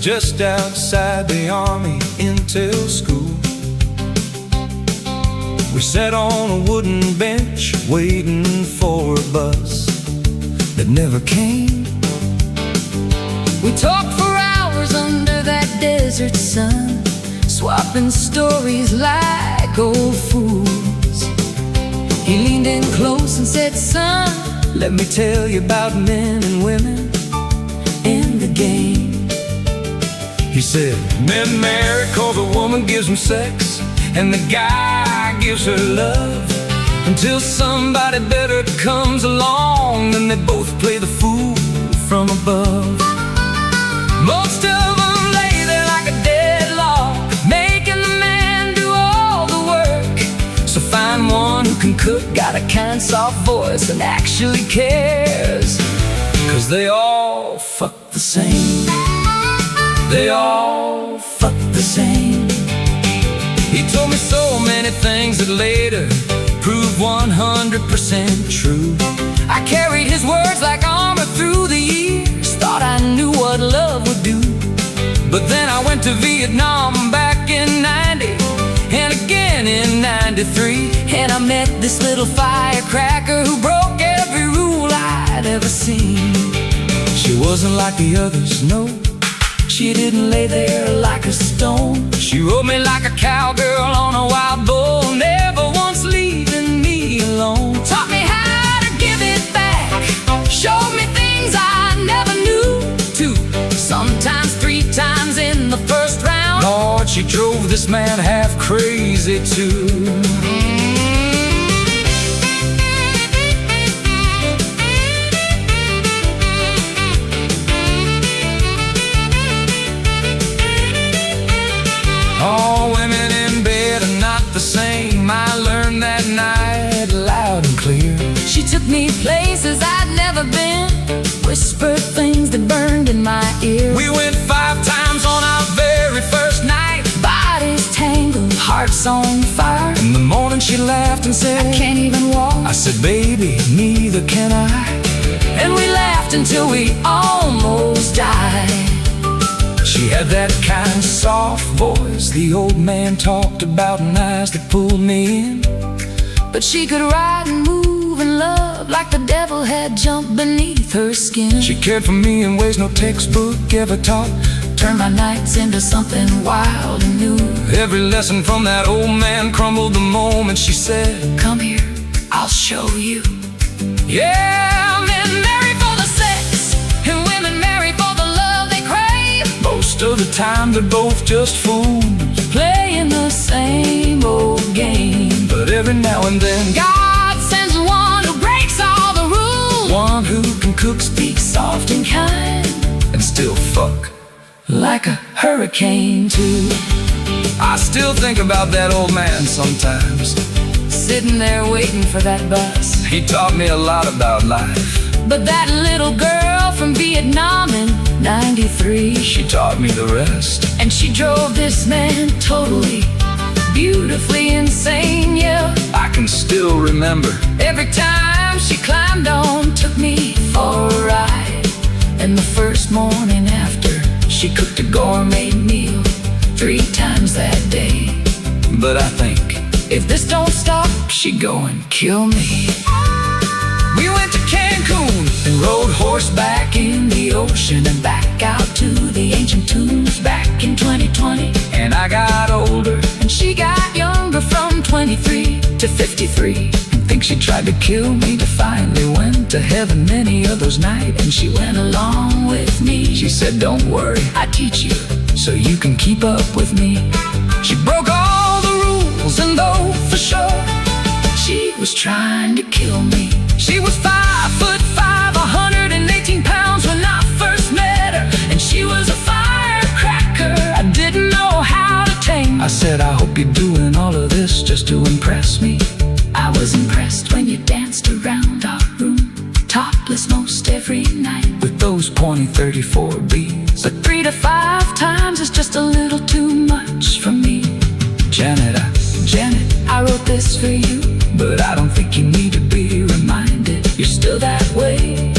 just outside the Army Intel School. We sat on a wooden bench waiting for a bus that never came. We talked for hours under that desert sun, swapping stories like old fools. He leaned in close and said, "Son, let me tell you about men and women in the game." He said, men marry 'cause a woman gives them sex, and the guy gives her love, until somebody better comes along, and they both play the fool from above. Most of them lay there like a deadlock, making the man do all the work. So find one who can cook, got a kind, soft voice, and actually cares, 'cause they all fuck the same. They all fuck the same. He told me so many things that later proved 100% true. I carried his words like armor through the years, thought I knew what love would do. But then I went to Vietnam back in 90, and again in 93, and I met this little firecracker who broke every rule I'd ever seen. She wasn't like the others, no. She didn't lay there like a stone. She rode me like a cowgirl on a wild bull, never once leaving me alone. Taught me how to give it back, showed me things I never knew to. Sometimes 3 times in the first round. Lord, she drove this man half crazy too. All women in bed are not the same, I learned that night loud and clear. She took me places I'd never been, whispered things that burned in my ear. We went 5 times on our very first night, bodies tangled, hearts on fire. In the morning she laughed and said, "I can't even walk." I said, "Baby, neither can I." And we laughed until we almost died. She had that kind, soft voice the old man talked about, and eyes that pulled me in. But she could ride and move and love like the devil had jumped beneath her skin. She cared for me in ways no textbook ever taught, turned my nights into something wild and new. Every lesson from that old man crumbled the moment she said, "Come here, I'll show you." Yeah, men marry for the sex, and women marry for the love they crave. Most of the time they're both just fools, playing the same old game. But every now and then God sends one who breaks all the rules, one who can cook, speak soft and kind, and still fuck like a hurricane too. I still think about that old man sometimes, sitting there waiting for that bus. He taught me a lot about life. But that little girl from Vietnam in 93, she taught me the rest. And she drove this man totally, beautifully insane, yeah. I can still remember every time she climbed on, took me for a ride. And the first morning after, she cooked a gourmet meal 3 times that day. But I think, if this don't stop, she go and kill me. We went to Cancun and rode horseback in the ocean, and back out to the ancient tombs back in 2020. And I got older and she got younger, from 23 to 53. I think she tried to kill me to finally went to heaven many others night, and she went along with me. She said, "Don't worry, I teach you so you can keep up with me." She broke all the rules, and though for sure she was trying to kill me. She was 5'5", 118 pounds when I first met her, and she was a firecracker I didn't know how to tame. I said, "I hope you're doing all of this just to impress me." I was impressed when you danced around our room, topless most every night, with those pointy 34 beads. But 3 to 5 times is just a little too much for me. Janet, I wrote this for you, but I don't think you need to be reminded. You're still that way.